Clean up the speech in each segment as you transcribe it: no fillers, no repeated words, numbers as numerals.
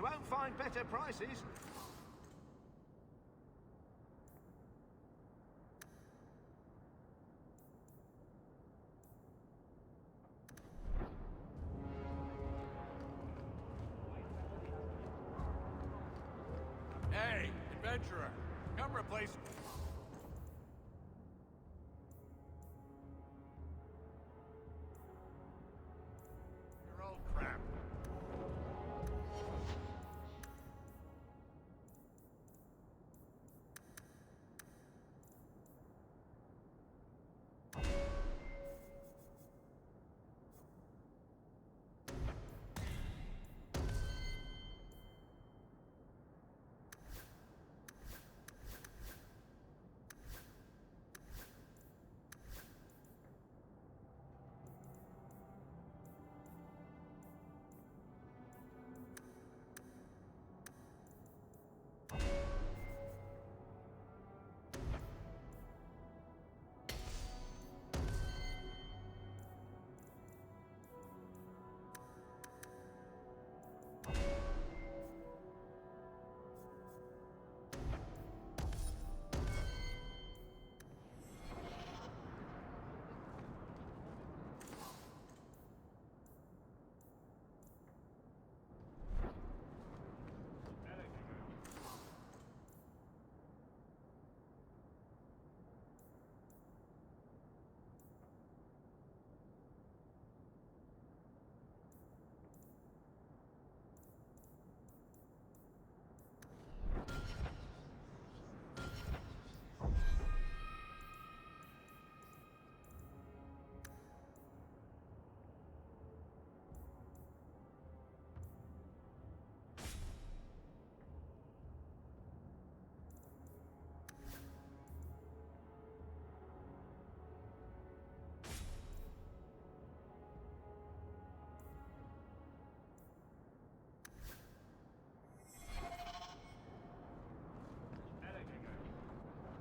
won't find better prices. Hey, adventurer, come replace... your old crap.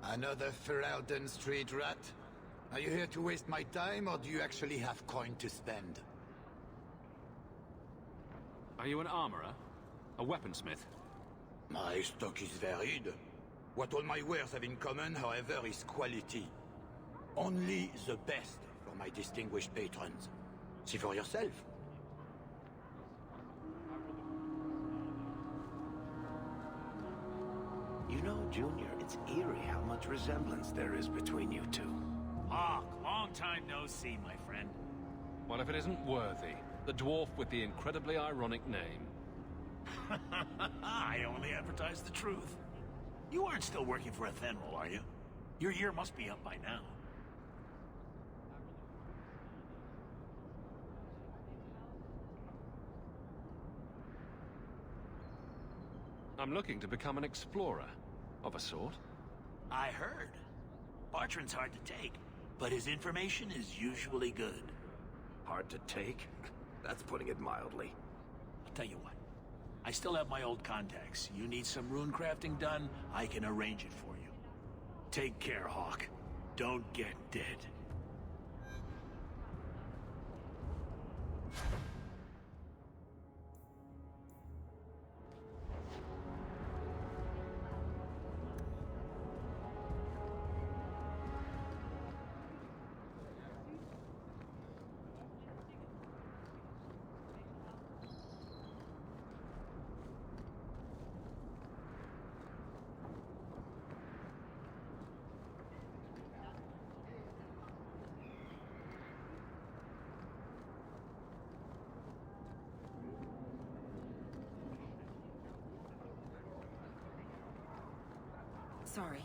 Another Ferelden street rat? Are you here to waste my time, or do you actually have coin to spend? Are you an armorer? A weaponsmith? My stock is varied. What all my wares have in common, however, is quality. Only the best for my distinguished patrons. See for yourself. You know, Junior, it's eerie how much resemblance there is between you two. Hawk, long time no see, my friend. Well, if it isn't Worthy, the dwarf with the incredibly ironic name. I only advertise the truth. You aren't still working for Athenril, are you? Your year must be up by now. I'm looking to become an explorer, of a sort. I heard. Bartrand's hard to take, but his information is usually good. Hard to take? That's putting it mildly. I'll tell you what. I still have my old contacts. You need some rune crafting done, I can arrange it for you. Take care, Hawk. Don't get dead. Sorry.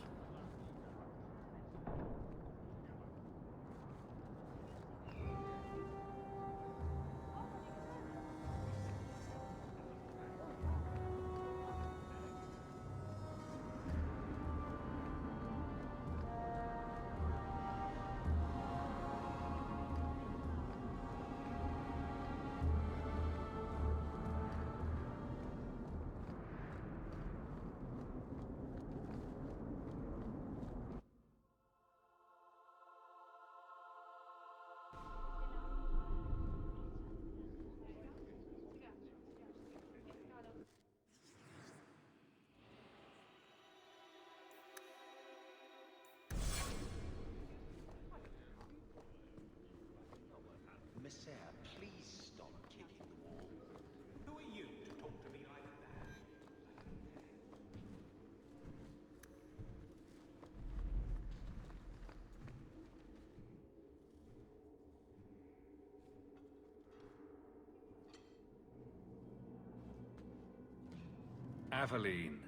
Aveline.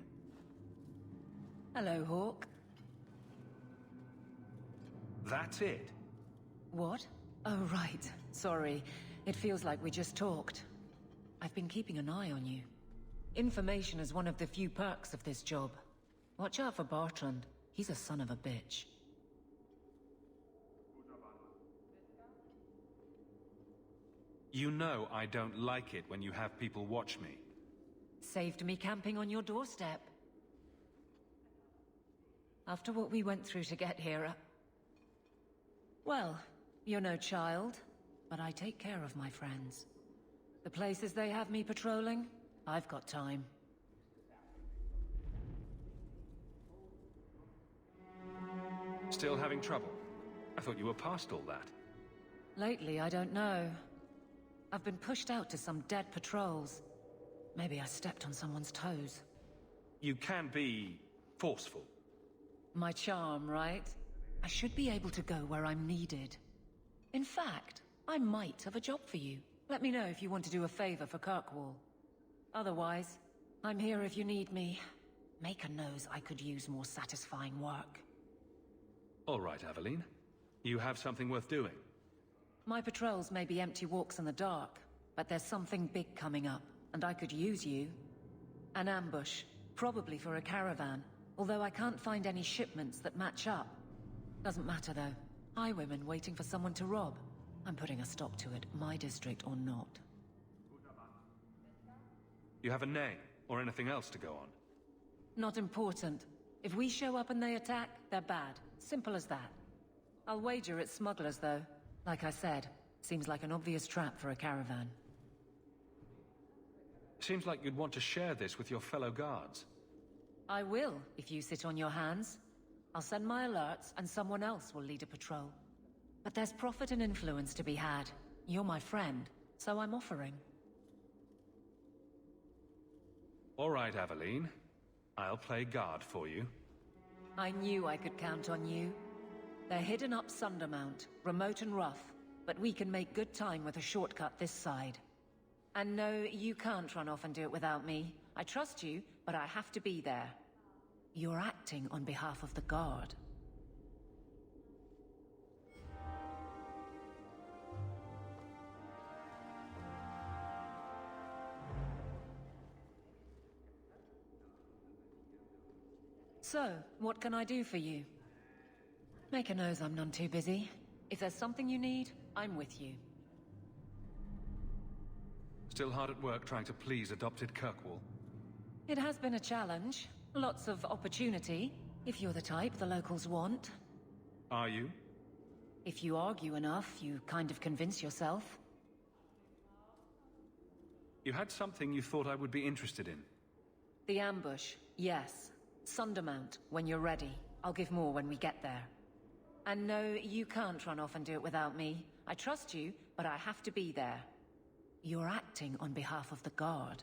Hello, Hawk. That's it? What? Oh, right. Sorry. It feels like we just talked. I've been keeping an eye on you. Information is one of the few perks of this job. Watch out for Bartrand. He's a son of a bitch. You know I don't like it when you have people watch me. Saved me camping on your doorstep. After what we went through to get here, well, you're no child, but I take care of my friends. The places they have me patrolling, I've got time. Still having trouble? I thought you were past all that. Lately, I don't know. I've been pushed out to some dead patrols. Maybe I stepped on someone's toes. You can be forceful. My charm, right? I should be able to go where I'm needed. In fact, I might have a job for you. Let me know if you want to do a favor for Kirkwall. Otherwise, I'm here if you need me. Maker knows I could use more satisfying work. All right, Aveline. You have something worth doing. My patrols may be empty walks in the dark, but there's something big coming up, and I could use you. An ambush, probably for a caravan, although I can't find any shipments that match up. Doesn't matter though. Highwaymen waiting for someone to rob. I'm putting a stop to it, my district or not. You have a name, or anything else to go on? Not important. If we show up and they attack, they're bad. Simple as that. I'll wager it's smugglers though. Like I said, seems like an obvious trap for a caravan. Seems like you'd want to share this with your fellow guards. I will, if you sit on your hands. I'll send my alerts and someone else will lead a patrol. But there's profit and influence to be had. You're my friend, so I'm offering. All right, Aveline. I'll play guard for you. I knew I could count on you. They're hidden up Sundermount, remote and rough, but we can make good time with a shortcut this side. And no, you can't run off and do it without me. I trust you, but I have to be there. You're acting on behalf of the Guard. So, what can I do for you? Maker knows I'm none too busy. If there's something you need, I'm with you. Still hard at work trying to please adopted Kirkwall. It has been a challenge. Lots of opportunity, if you're the type the locals want. Are you? If you argue enough, you kind of convince yourself. You had something you thought I would be interested in. The ambush, yes. Sundermount, when you're ready. I'll give more when we get there. And no, you can't run off and do it without me. I trust you, but I have to be there. You're acting on behalf of the Guard.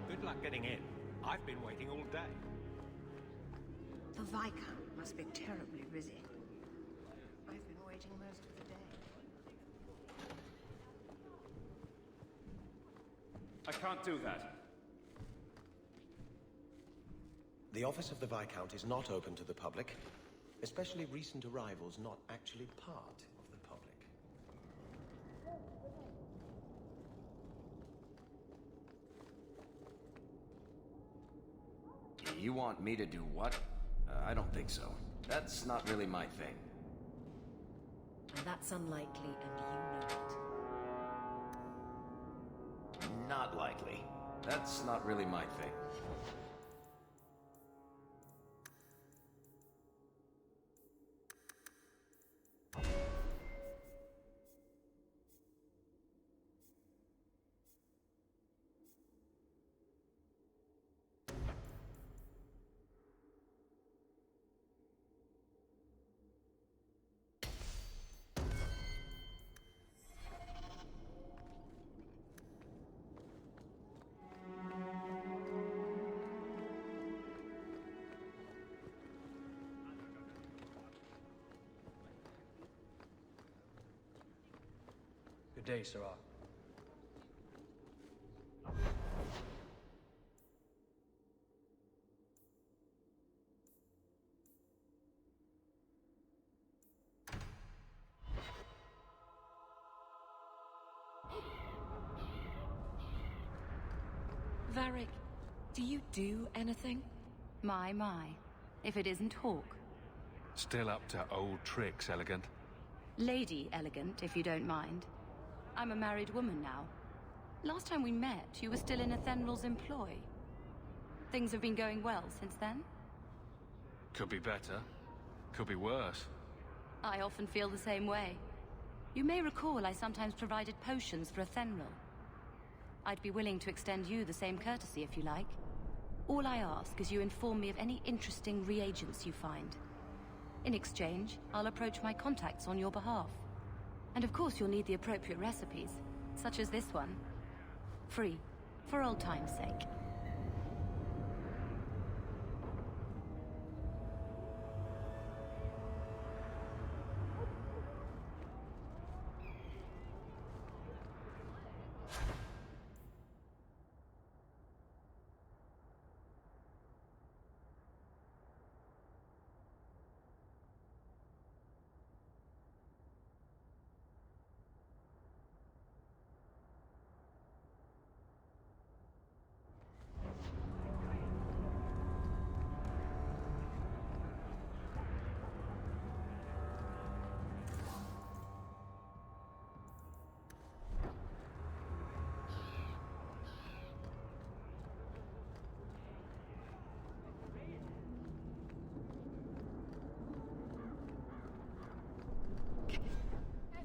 Good luck getting in. I've been waiting all day. The Viscount must be terribly busy. I've been waiting most of the day. I can't do that. The office of the Viscount is not open to the public, especially recent arrivals not actually part of the public. You want me to do what? I don't think so. That's not really my thing. And that's unlikely, and you know it. Not likely. That's not really my thing. day, Sirrah. Varric, do you do anything? My. If it isn't Hawk. Still up to old tricks, Elegant. Lady Elegant, if you don't mind. I'm a married woman now. Last time we met, you were still in Athenral's employ. Things have been going well since then? Could be better. Could be worse. I often feel the same way. You may recall I sometimes provided potions for Athenral. I'd be willing to extend you the same courtesy if you like. All I ask is you inform me of any interesting reagents you find. In exchange, I'll approach my contacts on your behalf. And of course you'll need the appropriate recipes, such as this one. Free, for old time's sake.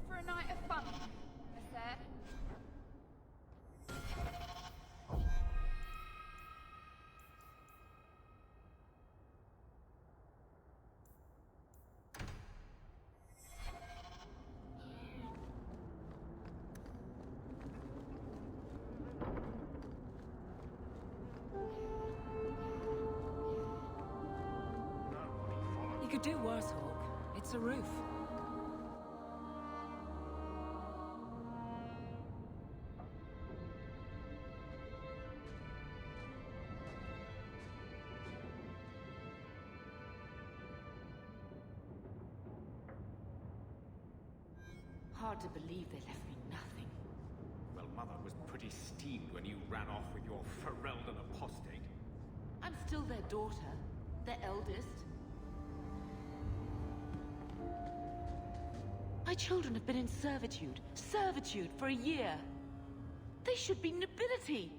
For a night of fun, sir. You could do worse, Hawk. It's a roof. Hard to believe they left me nothing. Well, Mother was pretty steamed when you ran off with your Ferelden apostate. I'm still their daughter, their eldest. My children have been in servitude for a year. They should be nobility.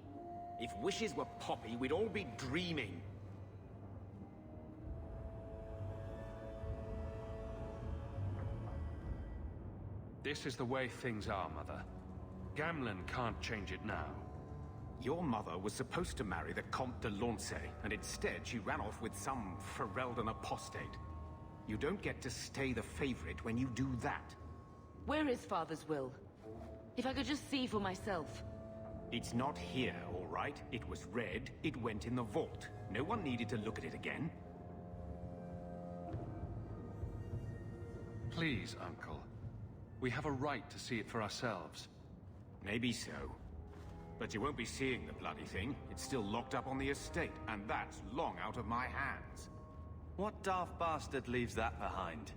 If wishes were poppy, we'd all be dreaming. This is the way things are, Mother. Gamlen can't change it now. Your mother was supposed to marry the Comte de Launcey, and instead she ran off with some Ferelden apostate. You don't get to stay the favorite when you do that. Where is Father's will? If I could just see for myself. It's not here, all right? It was read, it went in the vault. No one needed to look at it again. Please, Uncle. We have a right to see it for ourselves. Maybe so. But you won't be seeing the bloody thing. It's still locked up on the estate, and that's long out of my hands. What daft bastard leaves that behind?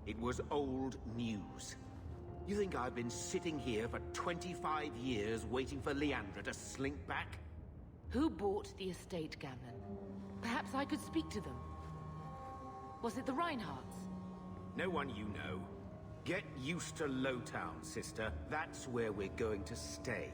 It was old news. You think I've been sitting here for 25 years waiting for Leandra to slink back? Who bought the estate, Gamlen? Perhaps I could speak to them. Was it the Reinhardts? No one you know. Get used to Lowtown, sister. That's where we're going to stay.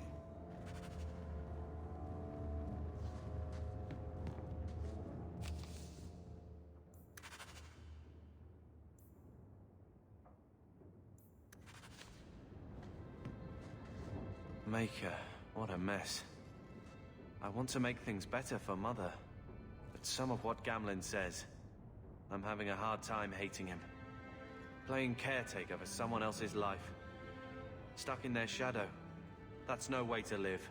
Maker, what a mess. I want to make things better for Mother, but some of what Gamlen says, I'm having a hard time hating him. Playing caretaker for someone else's life. Stuck in their shadow. That's no way to live.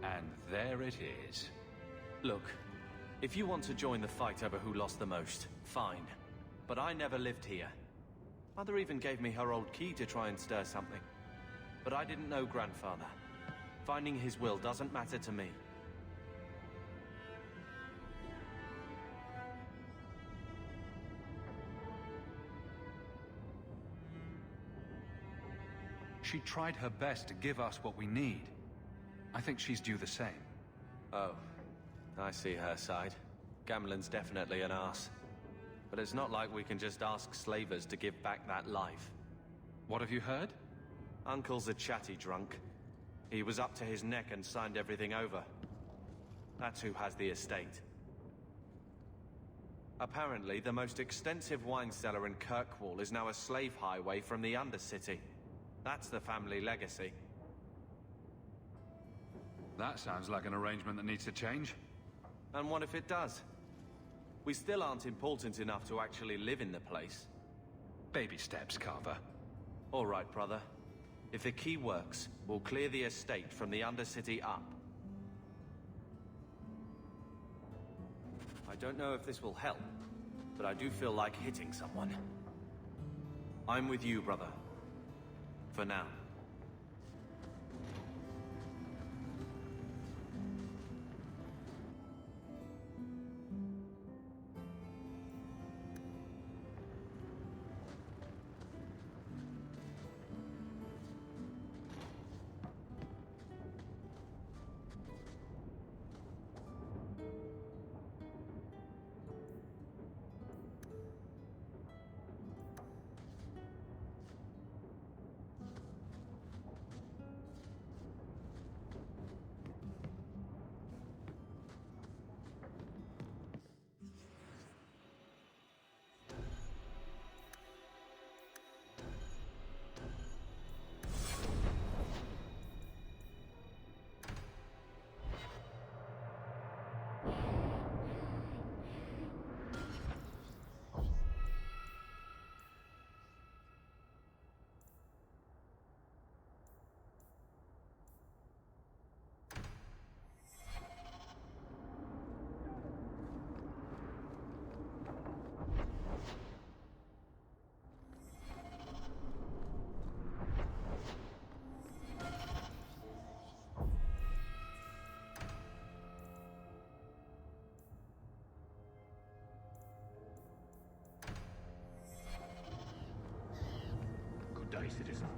And there it is. Look, if you want to join the fight over who lost the most, fine. But I never lived here. Mother even gave me her old key to try and stir something. but I didn't know Grandfather. Finding his will doesn't matter to me. She tried her best to give us what we need. I think she's due the same. Oh, I see her side. Gamlen's definitely an arse. But it's not like we can just ask slavers to give back that life. What have you heard? Uncle's a chatty drunk. He was up to his neck and signed everything over. That's who has the estate. Apparently, the most extensive wine cellar in Kirkwall is now a slave highway from the Undercity. That's the family legacy. That sounds like an arrangement that needs to change. And what if it does? We still aren't important enough to actually live in the place. Baby steps, Carver. All right, brother. If the key works, we'll clear the estate from the Undercity up. I don't know if this will help, but I do feel like hitting someone. I'm with you, brother. For now.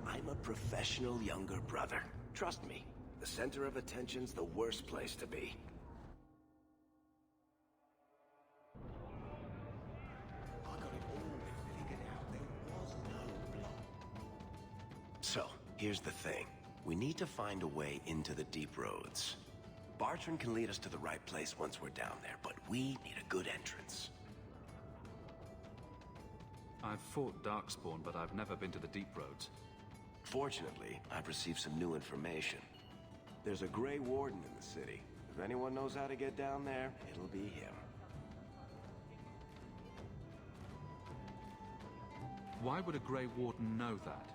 I'm a professional younger brother. Trust me, the center of attention's the worst place to be. I got it all figured out. There was no block. So, here's the thing. We need to find a way into the deep roads. Bartrand can lead us to the right place once we're down there, but we need a good entrance. I've fought Darkspawn, but I've never been to the deep roads. Fortunately, I've received some new information. There's a Grey Warden in the city. If anyone knows how to get down there, it'll be him. Why would a Grey Warden know that?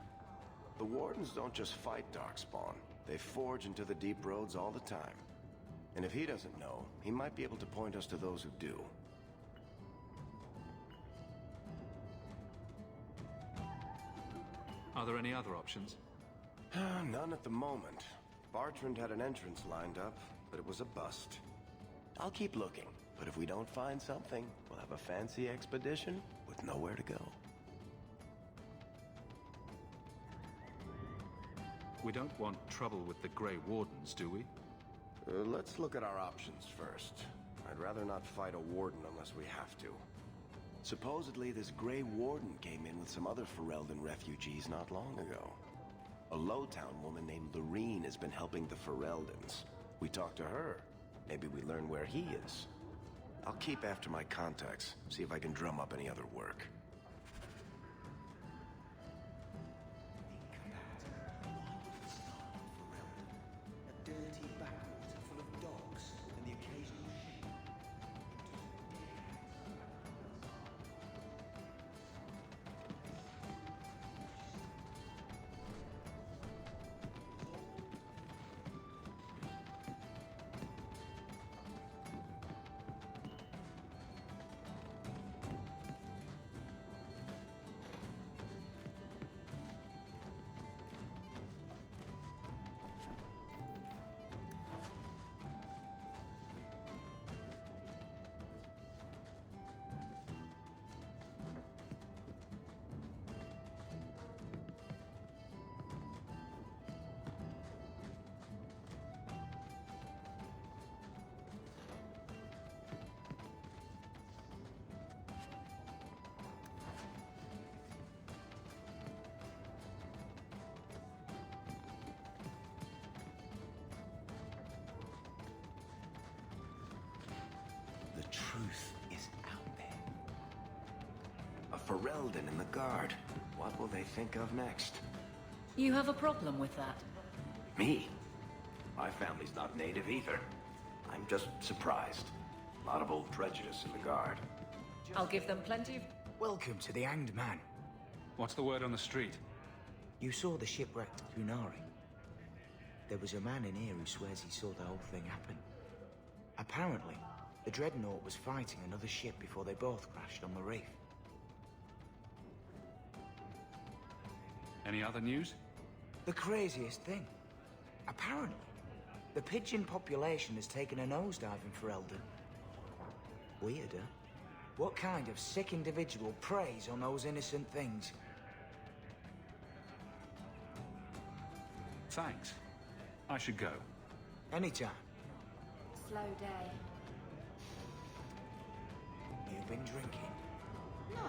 The Wardens don't just fight Darkspawn. They forge into the deep roads all the time. And if he doesn't know, he might be able to point us to those who do. Are there any other options? None at the moment. Bartrand had an entrance lined up, but it was a bust. I'll keep looking, but if we don't find something, we'll have a fancy expedition with nowhere to go. We don't want trouble with the Grey Wardens, do we? Let's look at our options first. I'd rather not fight a Warden unless we have to. Supposedly, this Grey Warden came in with some other Ferelden refugees not long ago. A Lowtown woman named Lorene has been helping the Fereldans. We talked to her. Maybe we learn where he is. I'll keep after my contacts, see if I can drum up any other work. truth is out there. A Ferelden in the Guard. What will they think of next? You have a problem with that? Me? My family's not native either. I'm just surprised. A lot of old prejudice in the Guard. I'll give them plenty of... Welcome to the Hanged Man. What's the word on the street? You saw the shipwrecked Kunari. There was a man in here who swears he saw the whole thing happen. Apparently, the Dreadnought was fighting another ship before they both crashed on the reef. Any other news? The craziest thing. Apparently, the pigeon population has taken a nosedive in Ferelden. Weird, huh? What kind of sick individual preys on those innocent things? Thanks. I should go. Anytime. Slow day. You've been drinking? No.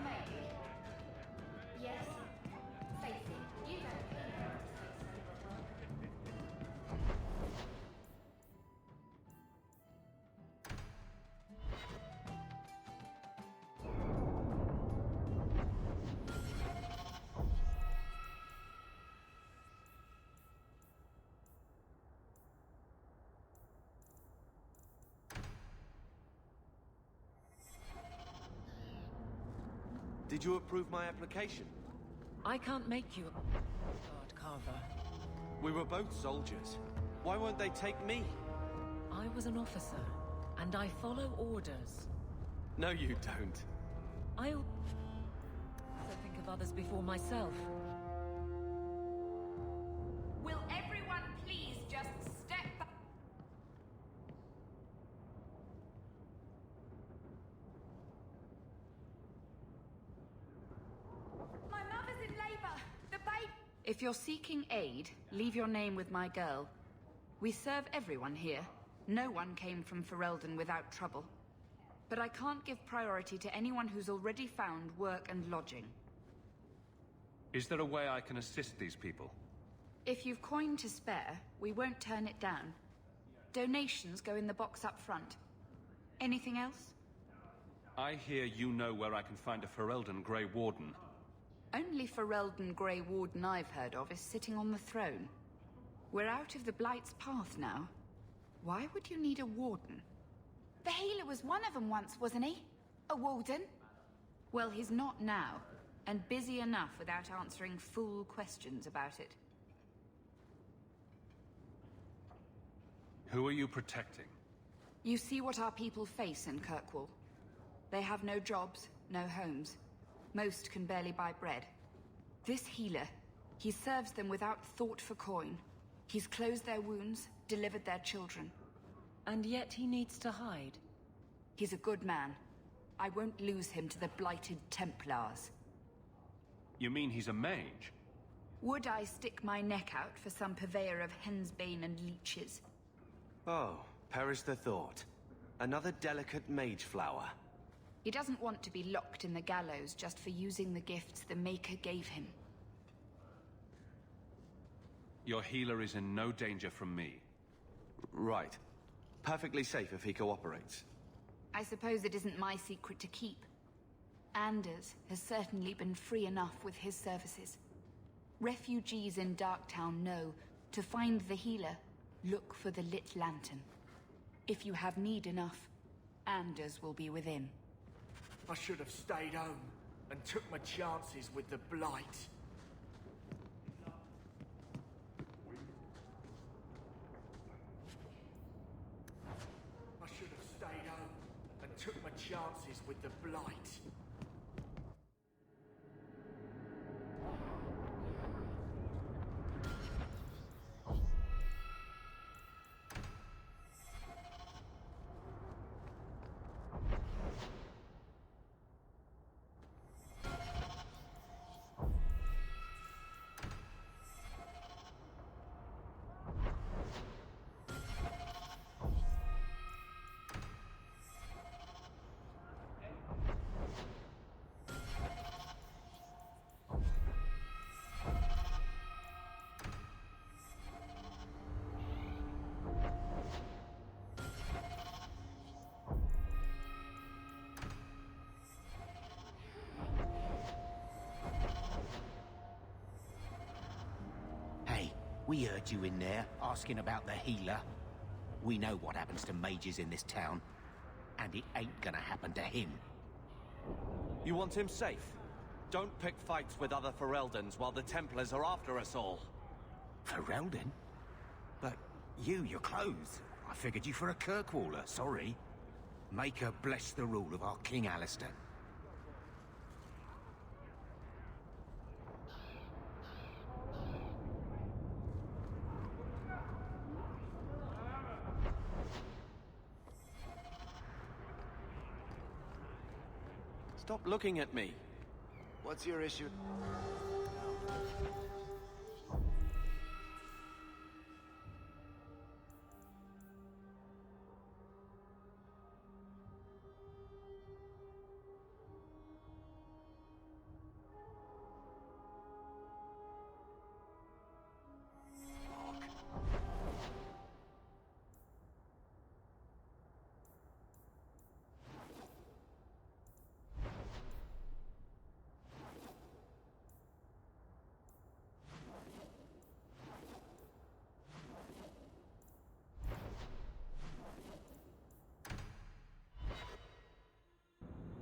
Maybe. Yes. Facey, you don't really have to say so. Did you approve my application? I can't make you a guard carver. We were both soldiers. Why won't they take me? I was an officer, and I follow orders. No, you don't. I also think of others before myself. Will everyone please just step back? My mother's in labor. The baby. If you're seeking aid, leave your name with my girl. We serve everyone here. No one came from Ferelden without trouble. But I can't give priority to anyone who's already found work and lodging. Is there a way I can assist these people? If you've coin to spare, we won't turn it down. Donations go in the box up front. Anything else? I hear you know where I can find a Ferelden Grey Warden. Only Ferelden Grey Warden I've heard of is sitting on the throne. We're out of the Blight's path now. Why would you need a warden? The healer was one of them once, wasn't he? A warden? Well, he's not now, and busy enough without answering fool questions about it. Who are you protecting? You see what our people face in Kirkwall. They have no jobs, no homes. Most can barely buy bread. This healer, he serves them without thought for coin. He's closed their wounds, delivered their children. And yet he needs to hide. He's a good man. I won't lose him to the blighted Templars. You mean he's a mage? Would I stick my neck out for some purveyor of hensbane and leeches? Oh, perish the thought. Another delicate mage flower. He doesn't want to be locked in the gallows just for using the gifts the Maker gave him. Your healer is in no danger from me. Right. Perfectly safe if he cooperates. I suppose it isn't my secret to keep. Anders has certainly been free enough with his services. Refugees in Darktown know to find the healer, look for the lit lantern. If you have need enough, Anders will be within. I should have stayed home and took my chances with the Blight. I should have stayed home and took my chances with the Blight. We heard you in there, asking about the healer. We know what happens to mages in this town, and it ain't gonna happen to him. You want him safe? Don't pick fights with other Fereldans while the Templars are after us all. Ferelden? But your clothes. I figured you for a Kirkwaller, sorry. Make her bless the rule of our King Alistair. Stop looking at me. What's your issue?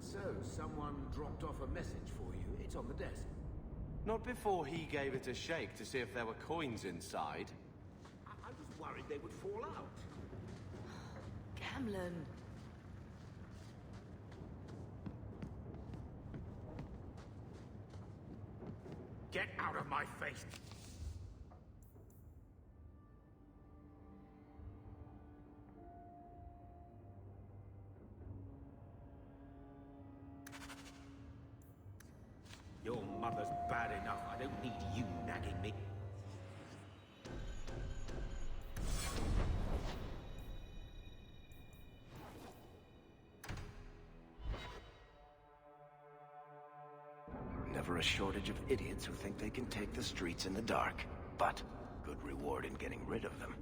So, someone dropped off a message for you. It's on the desk. Not before he gave it a shake to see if there were coins inside. I was worried they would fall out. Gamlen. Get out of my face! Your mother's bad enough. I don't need you nagging me. Never a shortage of idiots who think they can take the streets in the dark. But good reward in getting rid of them.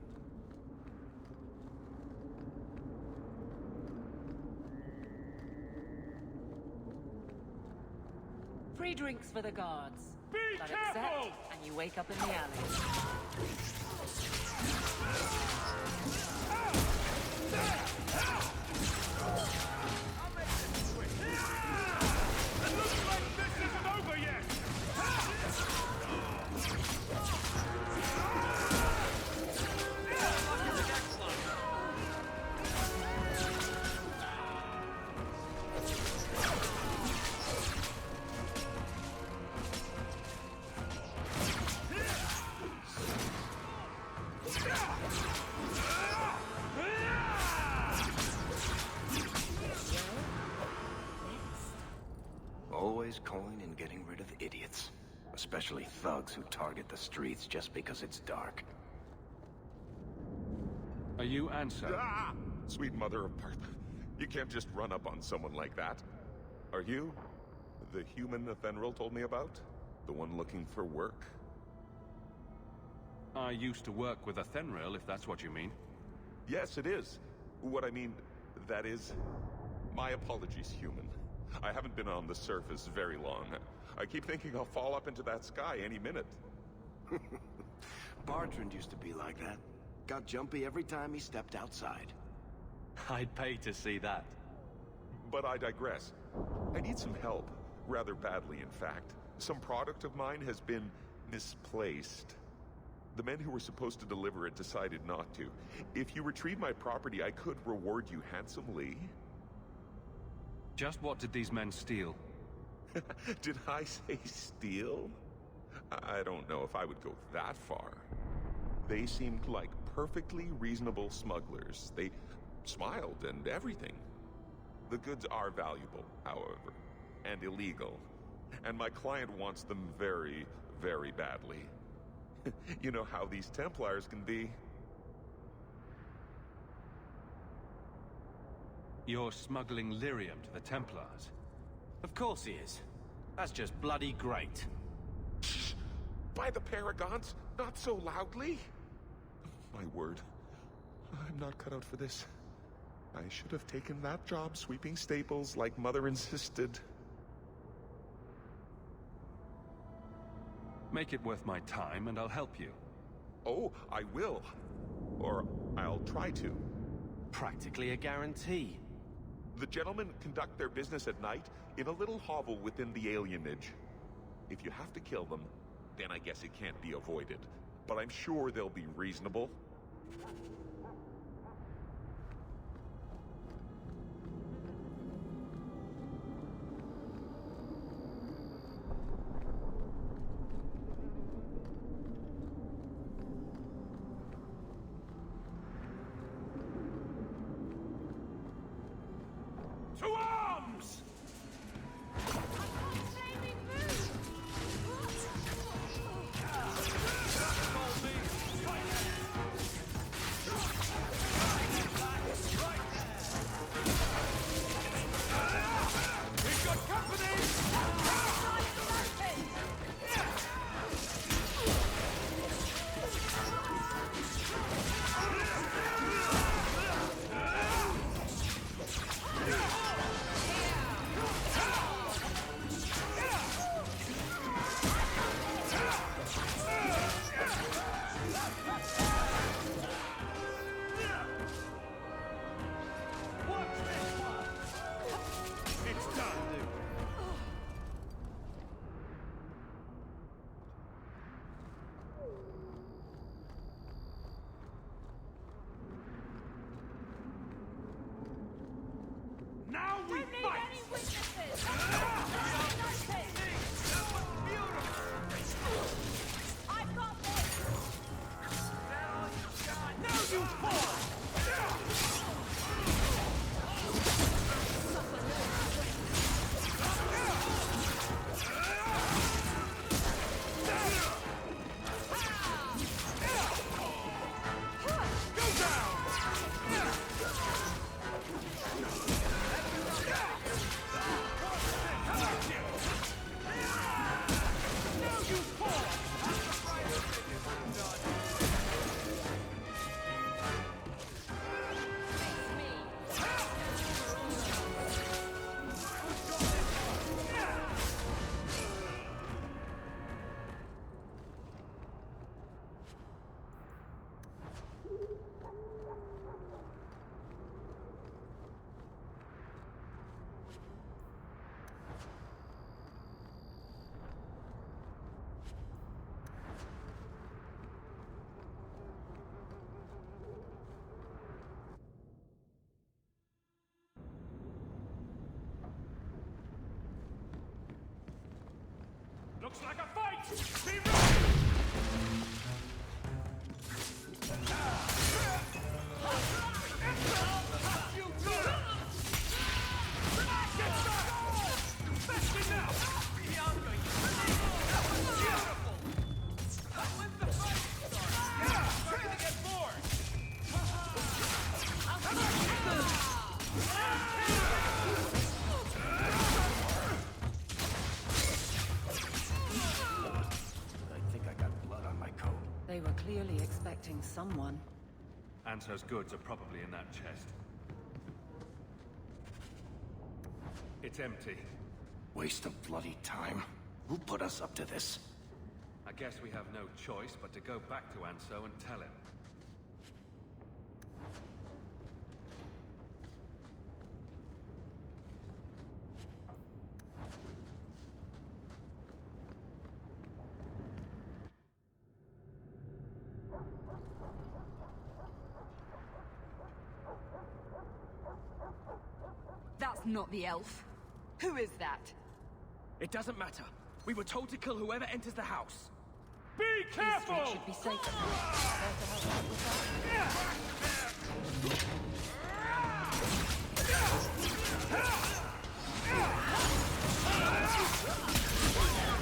Free drinks for the guards. Be But careful! accept, and you wake up in the alley. It looks like this isn't over yet! Always coin and getting rid of idiots. Especially thugs who target the streets just because it's dark. Are you Ansel? Ah! Sweet mother of Parte. You can't just run up on someone like that. Are you the human Athenril told me about? The one looking for work? I used to work with Athenril, if that's what you mean. Yes, it is. What I mean, that is... My apologies, human. I haven't been on the surface very long. I keep thinking I'll fall up into that sky any minute. Bartrand used to be like that. Got jumpy every time he stepped outside. I'd pay to see that. But I digress. I need some help. Rather badly, in fact. Some product of mine has been misplaced. The men who were supposed to deliver it decided not to. If you retrieve my property, I could reward you handsomely. Just what did these men steal? Did I say steal? I don't know if I would go that far. They seemed like perfectly reasonable smugglers. They smiled and everything. The goods are valuable, however, and illegal. And my client wants them very, very badly. You know how these Templars can be. You're smuggling lyrium to the Templars? Of course he is. That's just bloody great. Shh! By the Paragons, not so loudly! My word. I'm not cut out for this. I should have taken that job sweeping stables like Mother insisted. Make it worth my time and I'll help you. Oh, I will. Or I'll try to. Practically a guarantee. The gentlemen conduct their business at night in a little hovel within the alienage. If you have to kill them, then I guess it can't be avoided. But I'm sure they'll be reasonable. To arms! We've got company! It's done, dude. Now we fight! Any witnesses! I've got this! Now you fall! Looks like a fight! Be ready! You do it! Get shot! Best enough! Bianca, that was beautiful! When's the fight start? Trying to get bored! I think I got blood on my coat. They were clearly expecting someone. Anso's goods are probably in that chest. It's empty. Waste of bloody time. Who put us up to this? I guess we have no choice but to go back to Anso and tell him. That's not the elf. Who is that? It doesn't matter. We were told to kill whoever enters the house. Be careful! These streets should be safe. Care to help out with that?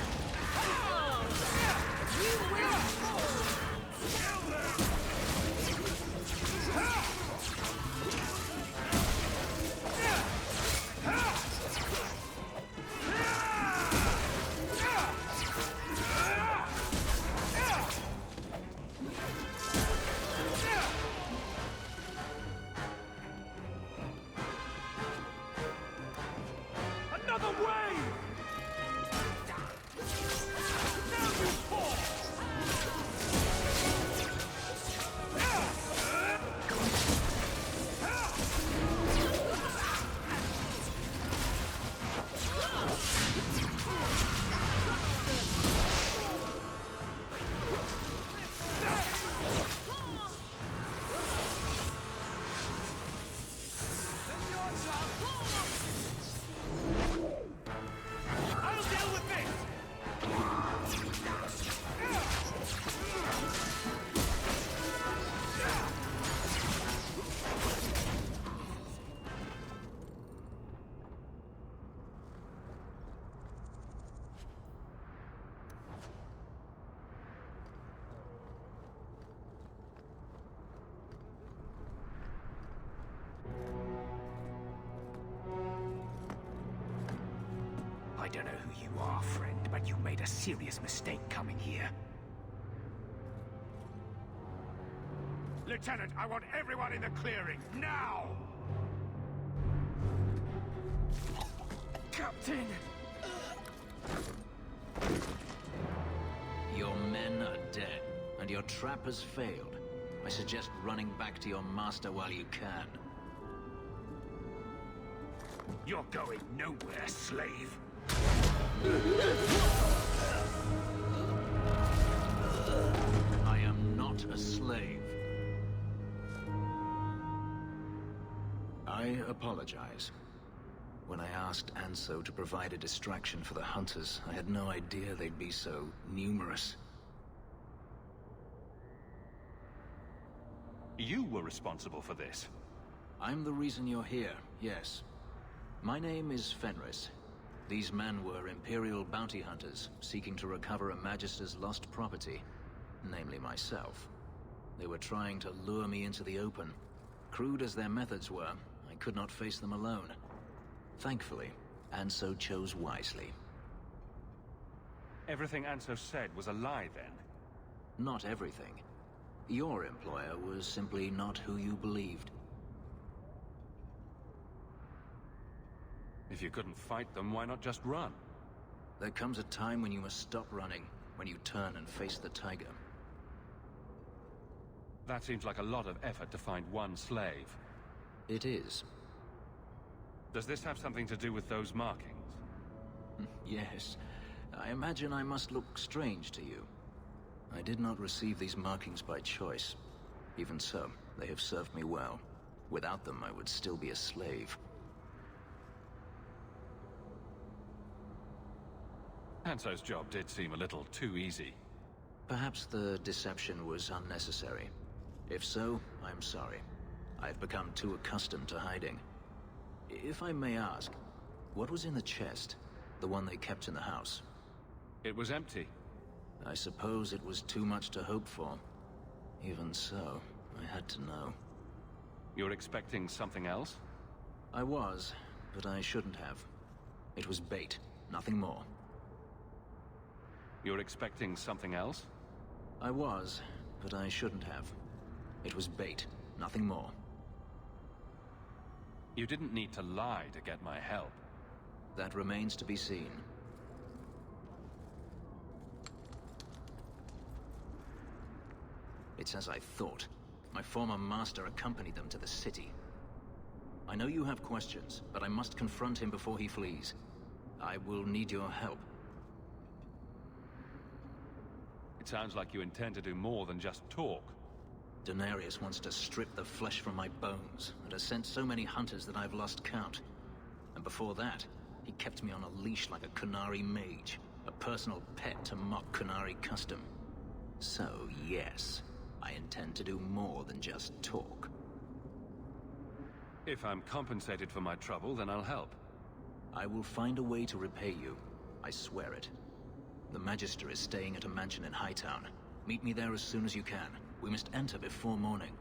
you are, friend, but you made a serious mistake coming here. Lieutenant, I want everyone in the clearing, now! Captain! Your men are dead, and your trap has failed. I suggest running back to your master while you can. You're going nowhere, slave. I am not a slave. I apologize. When I asked Anso to provide a distraction for the hunters, I had no idea they'd be so numerous. You were responsible for this. I'm the reason you're here, yes. My name is Fenris. These men were Imperial bounty hunters, seeking to recover a Magister's lost property, namely myself. They were trying to lure me into the open. Crude as their methods were, I could not face them alone. Thankfully, Anso chose wisely. Everything Anso said was a lie, then? Not everything. Your employer was simply not who you believed. If you couldn't fight them, why not just run? There comes a time when you must stop running, when you turn and face the tiger. That seems like a lot of effort to find one slave. It is. Does this have something to do with those markings? Yes. I imagine I must look strange to you. I did not receive these markings by choice. Even so, they have served me well. Without them, I would still be a slave. Anso's job did seem a little too easy. Perhaps the deception was unnecessary. If so, I'm sorry. I've become too accustomed to hiding. If I may ask, what was in the chest? The one they kept in the house? It was empty. I suppose it was too much to hope for. Even so, I had to know. You're expecting something else? I was, but I shouldn't have. It was bait, nothing more. You're expecting something else? I was, but I shouldn't have. It was bait, nothing more. You didn't need to lie to get my help. That remains to be seen. It's as I thought. My former master accompanied them to the city. I know you have questions, but I must confront him before he flees. I will need your help. It sounds like you intend to do more than just talk. Denarius wants to strip the flesh from my bones, and has sent so many hunters that I've lost count. And before that, he kept me on a leash like a Qunari mage, a personal pet to mock Qunari custom. So, yes, I intend to do more than just talk. If I'm compensated for my trouble, then I'll help. I will find a way to repay you. I swear it. The Magister is staying at a mansion in Hightown. Meet me there as soon as you can. We must enter before morning.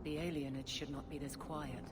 The alienage should not be this quiet.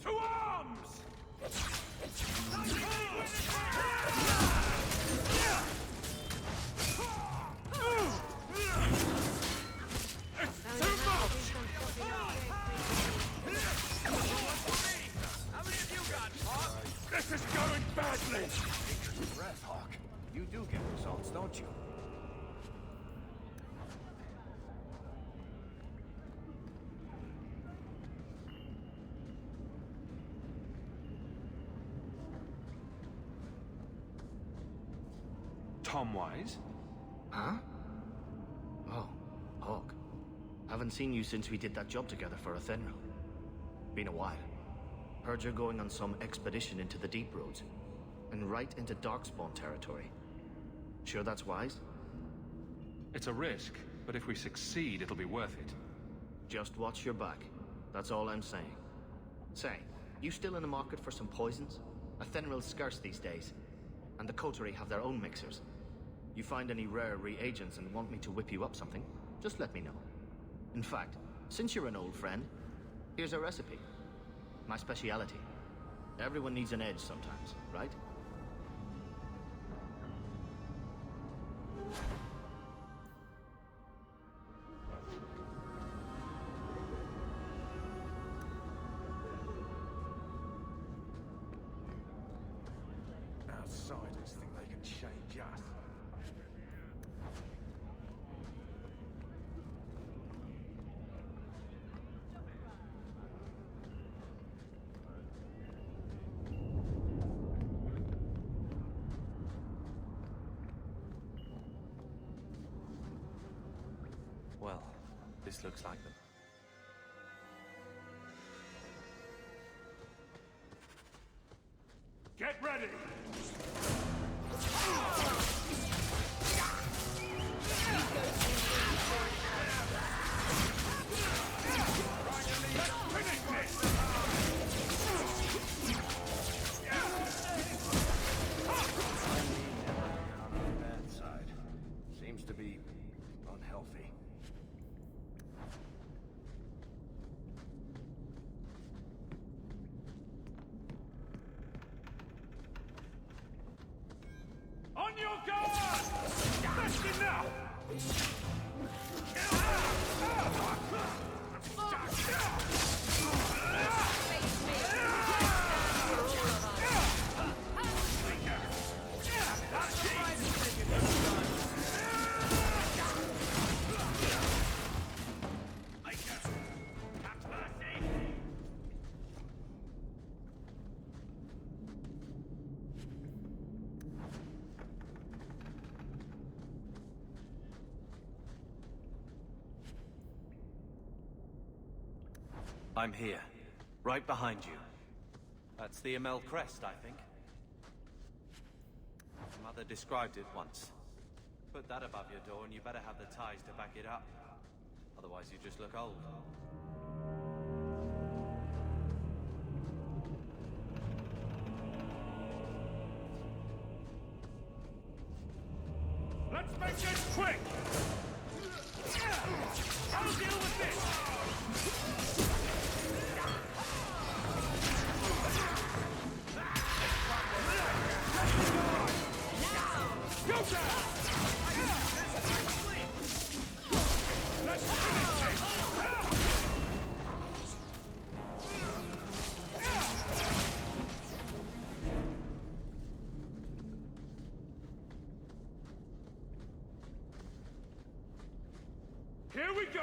To arms! This is going badly! Take your breath, Hawk. You do get results, don't you? Tom Wise? Huh? Oh, Hawk. Haven't seen you since we did that job together for Athenril. Been a while. Heard you're going on some expedition into the deep roads. And right into Darkspawn territory. Sure that's wise? It's a risk, but if we succeed, it'll be worth it. Just watch your back. That's all I'm saying. Say, you still in the market for some poisons? Athenril's scarce these days. And the Coterie have their own mixers. You find any rare reagents and want me to whip you up something, just let me know. In fact, since you're an old friend, here's a recipe. My speciality. Everyone needs an edge sometimes, right? Outsiders think they can change us. Well, this looks like them. Get ready! Bad side. Seems to be unhealthy. On your guard! That's enough! I'm here. Right behind you. That's the Amel crest, I think. Mother described it once. Put that above your door and you better have the ties to back it up. Otherwise you just look old. Let's make this quick! I'll deal with this! Go down! Let's finish this! Here we go!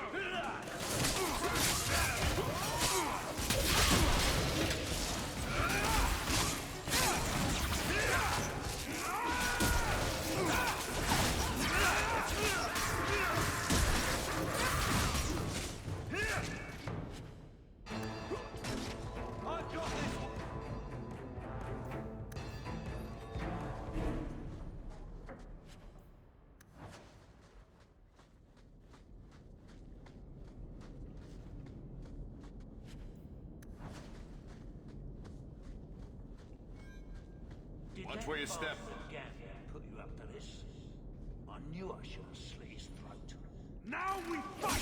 Watch where you step. Put you up to this. I knew I should have slit his throat. Now we fight!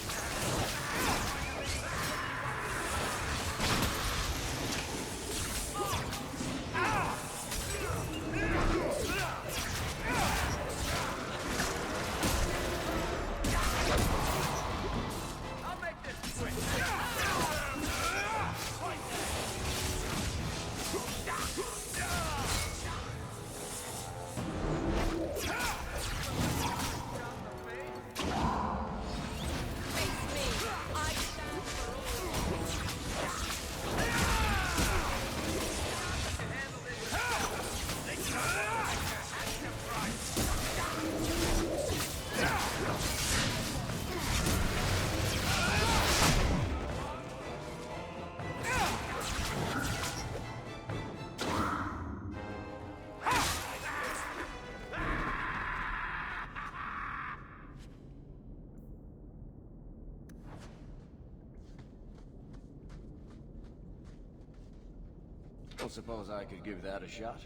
Well, suppose I could give that a shot.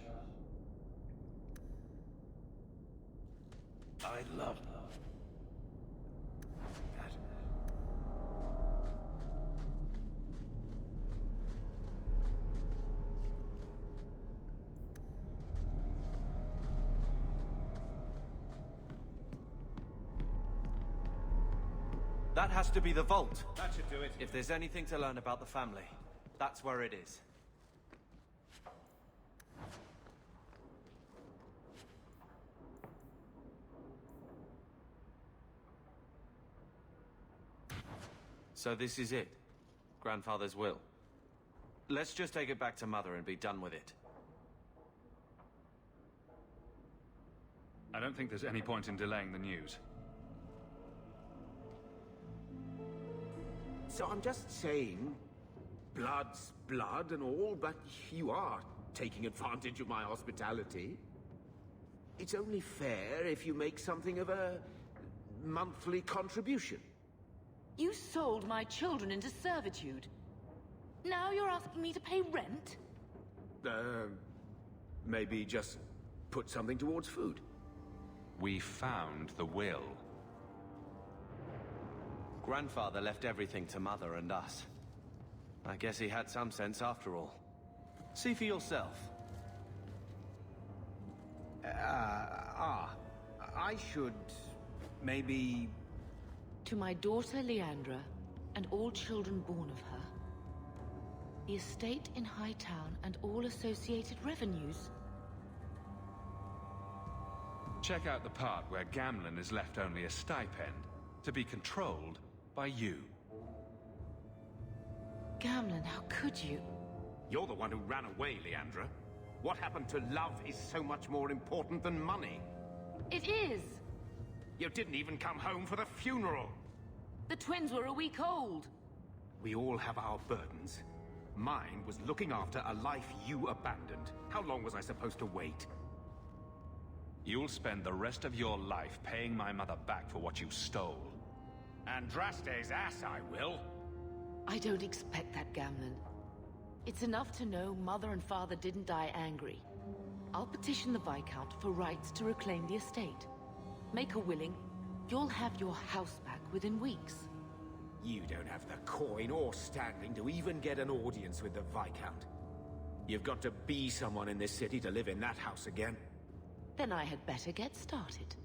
I'd love that. That has to be the vault. That should do it. If there's anything to learn about the family, that's where it is. So this is it? Grandfather's will. Let's just take it back to Mother and be done with it. I don't think there's any point in delaying the news. So I'm just saying, blood's blood and all, but you are taking advantage of my hospitality. It's only fair if you make something of a monthly contribution. You sold my children into servitude. Now you're asking me to pay rent? Maybe just put something towards food. We found the will. Grandfather left everything to Mother and us. I guess he had some sense after all. See for yourself. I should... maybe... To my daughter Leandra, and all children born of her. The estate in Hightown and all associated revenues. Check out the part where Gamlen is left only a stipend, to be controlled by you. Gamlen, how could you? You're the one who ran away, Leandra. What happened to love is so much more important than money. It is! You didn't even come home for the funeral. The twins were a week old. We all have our burdens. Mine was looking after a life you abandoned. How long was I supposed to wait? You'll spend the rest of your life paying my mother back for what you stole. Andraste's ass, I will. I don't expect that, Gamlen. It's enough to know Mother and Father didn't die angry. I'll petition the Viscount for rights to reclaim the estate. Make a willing, you'll have your house back within weeks. You don't have the coin or standing to even get an audience with the Viscount. You've got to be someone in this city to live in that house again. Then I had better get started.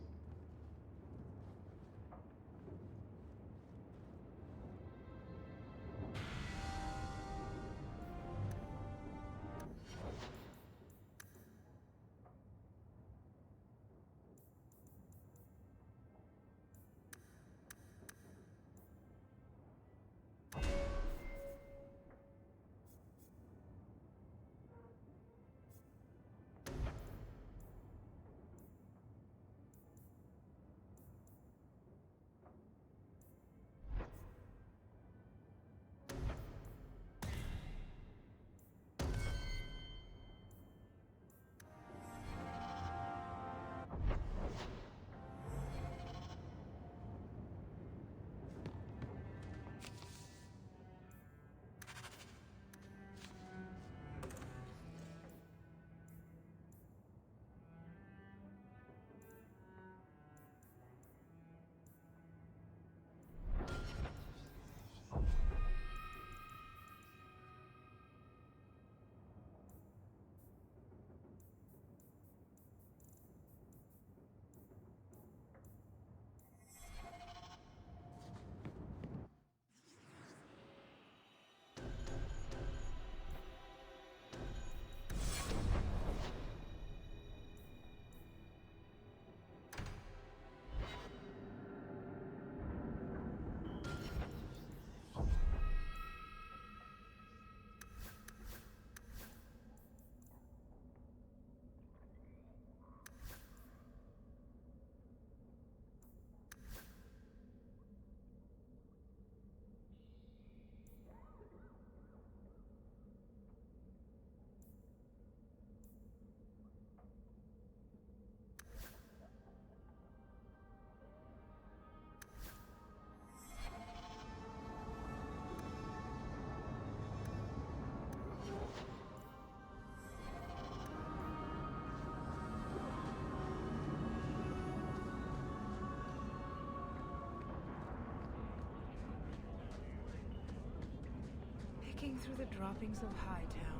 Picking through the droppings of Hightown.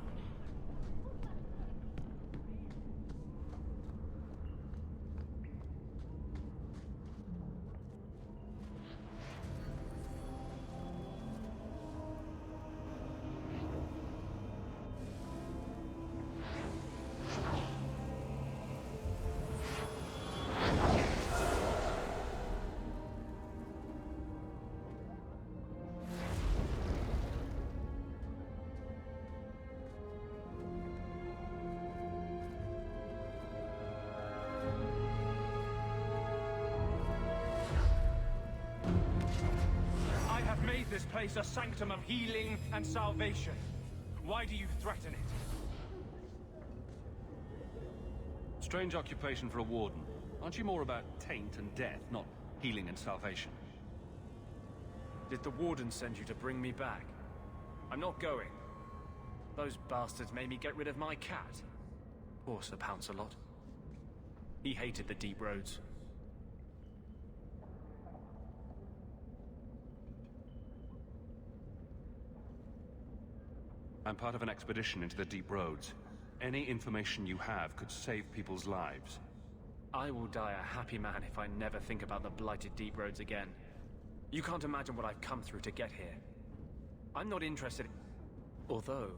I have made this place a sanctum of healing and salvation. Why do you threaten it? Strange occupation for a warden. Aren't you more about taint and death, not healing and salvation? Did the warden send you to bring me back? I'm not going. Those bastards made me get rid of my cat. Poor Sir Pouncelot. He hated the deep roads. I'm part of an expedition into the deep roads. Any information you have could save people's lives. I will die a happy man if I never think about the blighted deep roads again. You can't imagine what I've come through to get here. I'm not interested in... Although...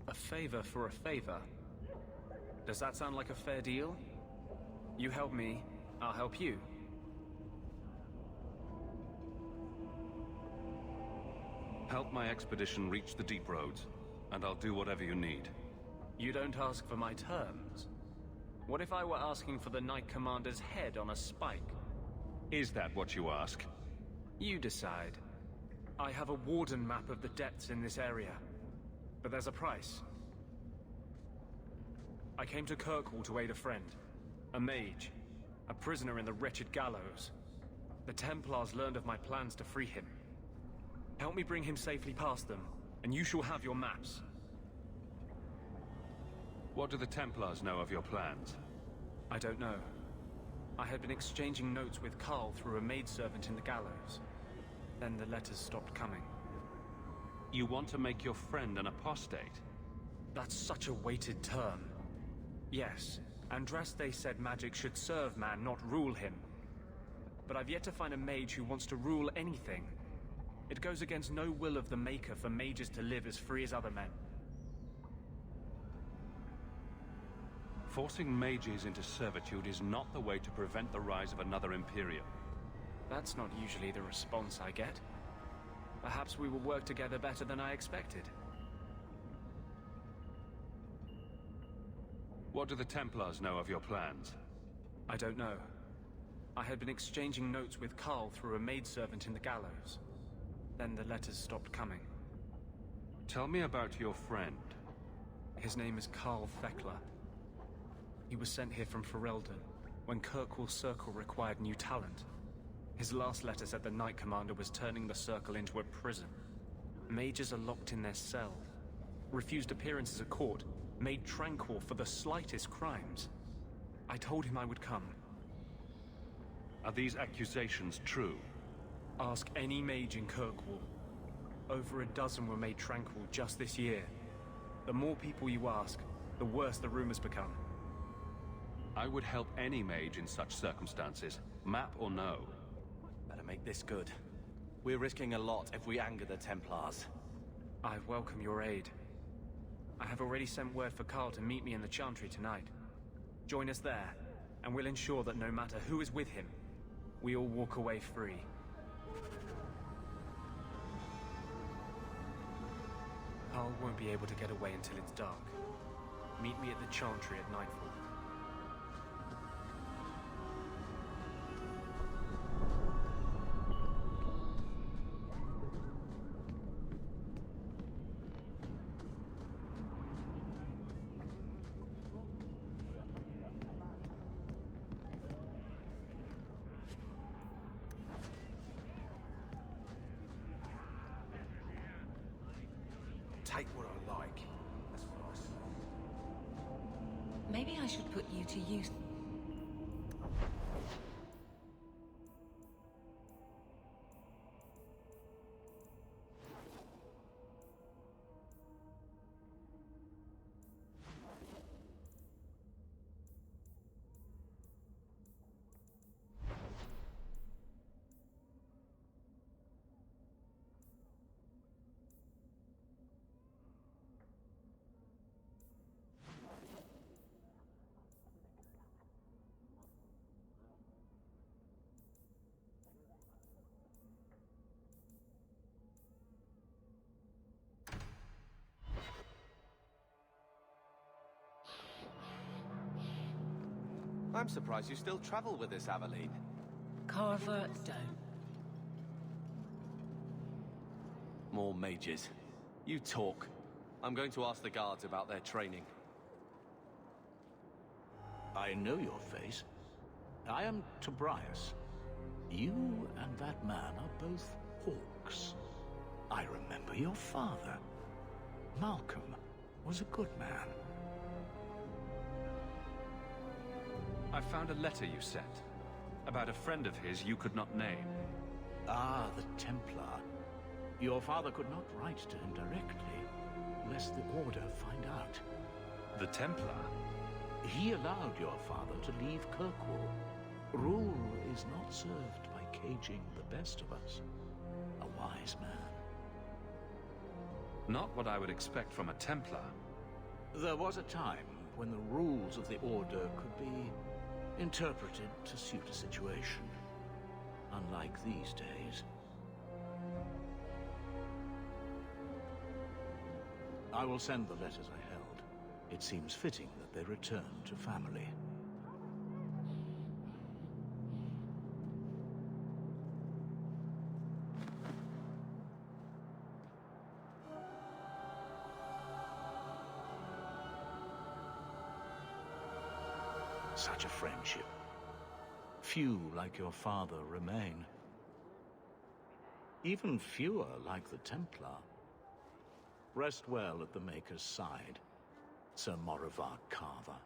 a favor for a favor. Does that sound like a fair deal? You help me, I'll help you. Help my expedition reach the deep roads, and I'll do whatever you need. You don't ask for my terms? What if I were asking for the Knight Commander's head on a spike? Is that what you ask? You decide. I have a warden map of the depths in this area, but there's a price. I came to Kirkwall to aid a friend, a mage, a prisoner in the wretched gallows. The Templars learned of my plans to free him. Help me bring him safely past them, and you shall have your maps. What do the Templars know of your plans? I don't know. I had been exchanging notes with Carl through a maidservant in the gallows. Then the letters stopped coming. You want to make your friend an apostate? That's such a weighted term. Yes, Andraste said magic should serve man, not rule him. But I've yet to find a mage who wants to rule anything. It goes against no will of the Maker for mages to live as free as other men. Forcing mages into servitude is not the way to prevent the rise of another Imperium. That's not usually the response I get. Perhaps we will work together better than I expected. What do the Templars know of your plans? I don't know. I had been exchanging notes with Carl through a maidservant in the gallows. Then the letters stopped coming. Tell me about your friend. His name is Carl Thekla. He was sent here from Ferelden, when Kirkwall Circle required new talent. His last letter said the Knight Commander was turning the Circle into a prison. Mages are locked in their cell, refused appearances at court, made tranquil for the slightest crimes. I told him I would come. Are these accusations true? Ask any mage in Kirkwall. Over a dozen were made tranquil just this year. The more people you ask, the worse the rumors become. I would help any mage in such circumstances, map or no. Better make this good. We're risking a lot if we anger the Templars. I welcome your aid. I have already sent word for Carl to meet me in the Chantry tonight. Join us there, and we'll ensure that no matter who is with him, we all walk away free. Carl won't be able to get away until it's dark. Meet me at the Chantry at nightfall. Take what I like. That's what I say. Maybe I should put you to use. I'm surprised you still travel with this, Aveline. Carver, don't. More mages. You talk. I'm going to ask the guards about their training. I know your face. I am Tobias. You and that man are both hawks. I remember your father. Malcolm was a good man. I found a letter you sent. About a friend of his you could not name. Ah, the Templar. Your father could not write to him directly, lest the Order find out. The Templar? He allowed your father to leave Kirkwall. Rule is not served by caging the best of us. A wise man. Not what I would expect from a Templar. There was a time when the rules of the Order could be interpreted to suit a situation. Unlike these days. I will send the letters I held. It seems fitting that they return to family. Such a friendship. Few like your father remain. Even fewer like the Templar. Rest well at the Maker's side, Sir Morivar Carver.